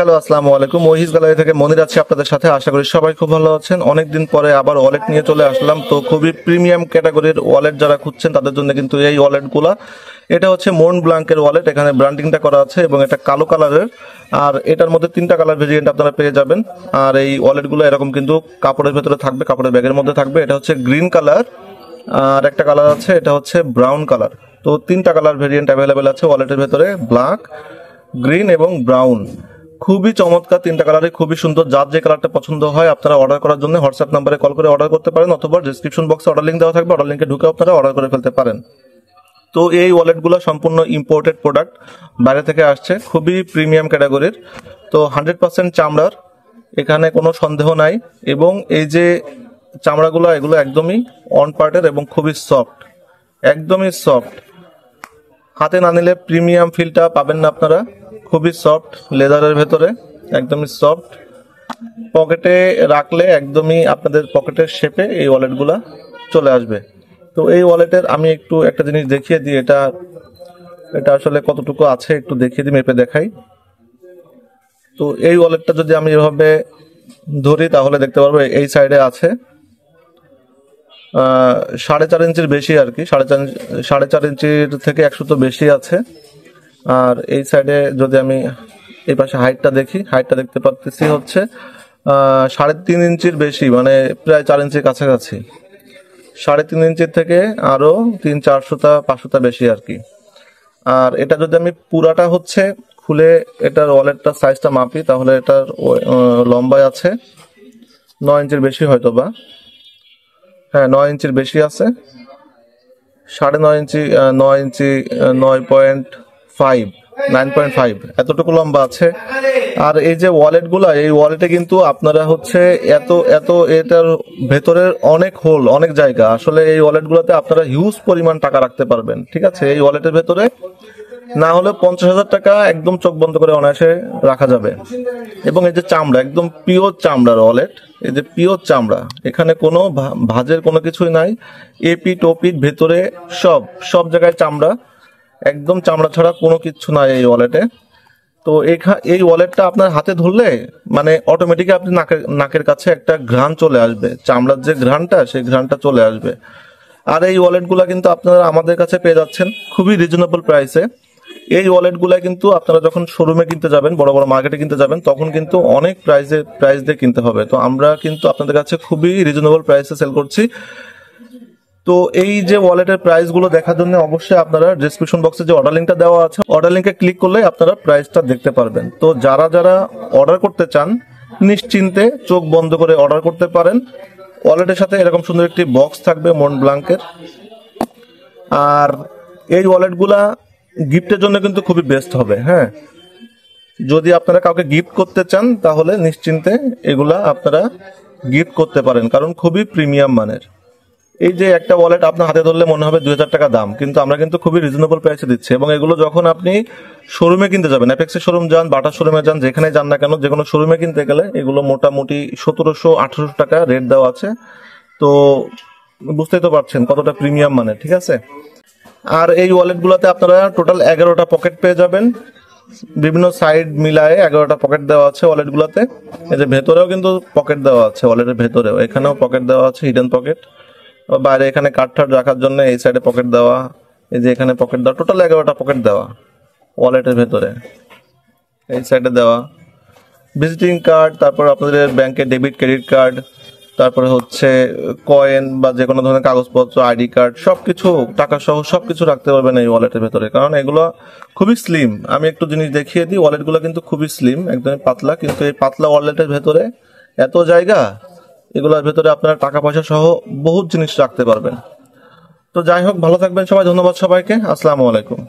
Hello, আসসালামু আলাইকুম। Muizzu gallery থেকে মনির আছি আপনাদের সাথে। আশা করি সবাই খুব ভালো আছেন। অনেকদিন পরে আবার ওয়ালেট নিয়ে চলে আসলাম। তো খুবই প্রিমিয়াম ক্যাটাগরির ওয়ালেট যারা খুঁজছেন তাদের জন্য কিন্তু এই ওয়ালেটগুলা। এটা হচ্ছে মন্ট ব্লাঙ্কের ওয়ালেট, এখানে ব্র্যান্ডিংটা করা আছে এবং এটা কালো কালারের। আর এটার মধ্যে 3টা কালার ভেরিয়েন্ট আপনারা পেয়ে যাবেন। আর এই ওয়ালেটগুলো এরকম কিন্তু কাপড়ের ভেতরে থাকবে, কাপড়ের ব্যাগের মধ্যে থাকবে। এটা হচ্ছে গ্রিন কালার, আর একটা কালার আছে এটা হচ্ছে ব্রাউন কালার। তো 3টা কালার ভেরিয়েন্ট অ্যাভেলেবেল আছে ওয়ালেটের ভেতরে, ব্ল্যাক, গ্রিন এবং ব্রাউন। খুবই চমৎকার 3টা কালারে, খুবই সুন্দর। যার যে কালারটা পছন্দ হয় আপনারা অর্ডার করার জন্য হোয়াটসঅ্যাপ নাম্বারে কল করে অর্ডার করতে পারেন, অথবা ডেসক্রিপশন বক্সে অর্ডার লিঙ্ক দেওয়া থাকবে, অর্ডার লিঙ্কে ঢুকে আপনারা অর্ডার করে ফেলতে পারেন। তো এই ওয়ালেটগুলো সম্পূর্ণ ইম্পোর্টেড প্রোডাক্ট, বাইরে থেকে আসছে, খুবই প্রিমিয়াম ক্যাটাগরির। তো 100% চামড়ার, এখানে কোনো সন্দেহ নাই। এবং এই যে চামড়াগুলো, এগুলো একদমই অন পার্টের এবং খুবই সফট, একদমই সফট। হাতে না নিলে প্রিমিয়াম ফিলটা পাবেন না আপনারা। খুবই সফট, লেদারের ভেতরে একদমই সফট। পকেটে রাখলে একদমই আপনাদের পকেটের শেপে এই ওয়ালেটগুলা চলে আসবে। তো এই ওয়ালেটের আমি একটু একটা জিনিস দেখিয়ে দিই, এটা আসলে কতটুকু আছে একটু দেখিয়ে দিই, মেপে দেখাই। তো এই ওয়ালেটটা যদি আমি এভাবে ধরি তাহলে দেখতে পারবো এই সাইডে আছে 4.5 ইঞ্চির বেশি আর কি, 4.5 ইঞ্চির থেকে 100 তো বেশি আছে। আর এই সাইডে যদি আমি এই পাশে হাইটটা দেখি, হাইটটা দেখতে পাচ্ছি হচ্ছে 3.5 ইঞ্চির বেশি, মানে প্রায় 4 ইঞ্চির কাছাকাছি। 3.5 ইঞ্চির থেকে আরো 300-400-500 বেশি আর কি। আর এটা যদি আমি পুরাটা হচ্ছে খুলে এটার ওয়ালেটটার সাইজটা মাপি, তাহলে এটার লম্বায় আছে 9 ইঞ্চির বেশি হয়তো বা, হ্যাঁ 9 ইঞ্চির বেশি আছে। 9.5 ইঞ্চি, 9 ইঞ্চি, 9.5, 9.5 এতটুকু লম্বা আছে। আর এই যে ওয়ালেটগুলা, এই ওয়ালেটে কিন্তু আপনারা হচ্ছে এটার ভেতরের অনেক হোল, অনেক জায়গা। আসলে এই ওয়ালেটগুলোতে আপনারা হিউজ পরিমাণ টাকা রাখতে পারবেন, ঠিক আছে। এই ওয়ালেটের ভেতরে না হলে 50,000 টাকা একদম চোখ বন্ধ করে অনায়াসে রাখা যাবে। এবং এই যে চামড়া, একদম পিওর চামড়ার ওয়ালেট, এই যে পিওর চামড়া, এখানে কোনো ভাঁজের কোনো কিছুই নাই। এপিট ওপিট ভেতরে সব জায়গায় চামড়া, একদম চামড়া ছাড়া কোনো কিছু নাই এই ওয়ালেটে। তো এই ওয়ালেটটা আপনার হাতে ধরলে মানে অটোমেটিকলি আপনি নাকের কাছে একটা ঘ্রাণ চলে আসবে, চামড়ার যে ঘ্রাণটা, সেই ঘ্রাণটা চলে আসবে। আর এই ওয়ালেটগুলা কিন্তু আপনারা আমাদের কাছে পেয়ে যাচ্ছেন খুবই রিজনেবল প্রাইসে। এই ওয়ালেটগুলা কিন্তু আপনারা যখন শোরুমে কিনতে যাবেন, বড় বড় মার্কেটে কিনতে যাবেন, তখন কিন্তু অনেক প্রাইস দিয়ে কিনতে হবে। তো আমরা কিন্তু আপনাদের কাছে খুবই রিজনেবল প্রাইসে সেল করছি। তো এই যে ওয়ালেটের প্রাইস গুলো দেখার জন্য অবশ্যই আপনারা ডেসক্রিপশন বক্সে যে অর্ডার লিঙ্কটা দেওয়া আছে, অর্ডার লিঙ্কে ক্লিক করলে আপনারা প্রাইসটা দেখতে পারবেন। তো যারা অর্ডার করতে চান নিশ্চিন্তে চোখ বন্ধ করে অর্ডার করতে পারেন। ওয়ালেটের সাথে এরকম সুন্দর একটি বক্স থাকবে মন্ট ব্লাঙ্কের। আর এই ওয়ালেটগুলা গিফটের জন্য কিন্তু খুবই বেস্ট হবে। হ্যাঁ, যদি আপনারা কাউকে গিফট করতে চান তাহলে নিশ্চিন্তে এগুলা আপনারা গিফট করতে পারেন, কারণ খুবই প্রিমিয়াম মানের। এই যে একটা ওয়ালেট আপনার হাতে ধরলে মনে হবে 2000 টাকা দাম, কিন্তু আমরা কিন্তু খুবই রিজনেবল প্রাইসে দিচ্ছি। এবং এগুলো যখন আপনি শোরুমে কিনতে যাবেন, অ্যাপেক্সের শোরুম যান, বাটার শোরুমে যান, যেখানে যান না কেন, যে কোনো শোরুমে কিনতে গেলে এগুলো মোটামুটি 1700-1800 টাকা রেট দেওয়া আছে। তো বুঝতেই তো পারছেন কতটা প্রিমিয়াম মানের, ঠিক আছে। আর এই ওয়ালেটগুলোতে আপনারা টোটাল 11টা পকেট পেয়ে যাবেন, বিভিন্ন সাইড মিলায়ে 11টা পকেট দেওয়া আছে ওয়ালেটগুলোতে। এই যে ভেতরেও কিন্তু পকেট দেওয়া আছে, ওয়ালেটের ভেতরেও এখানেও পকেট দেওয়া আছে, হিডেন পকেট। বাইরে এখানে কার্ড রাখার জন্য এই সাইডে পকেট দেওয়া, এই যে এখানে পকেট দেওয়া, টোটাল 11টা পকেট দেওয়া ওয়ালেটের ভেতরে। এই সাইডে দেওয়া ভিজিটিং কার্ড, তারপর আপনাদের ব্যাংকের ডেবিট ক্রেডিট কার্ড, তারপরে হচ্ছে কয়েন বা যে কোনো ধরনের কাগজপত্র, আইডি কার্ড, সবকিছু টাকা সহ সবকিছু রাখতে পারবেন এই ওয়ালেটের ভেতরে। কারণ এগুলো খুবই স্লিম। আমি একটু জিনিস দেখিয়ে দিই, ওয়ালেটগুলো কিন্তু খুবই স্লিম, একদমই পাতলা। কিন্তু এই পাতলা ওয়ালেটের ভেতরে এত জায়গা, এগুলোর ভেতরে আপনারা টাকা পয়সা সহ বহুত জিনিস রাখতে পারবেন। তো যাই হোক, ভালো থাকবেন সবাই, ধন্যবাদ সবাইকে, আসসালামু আলাইকুম।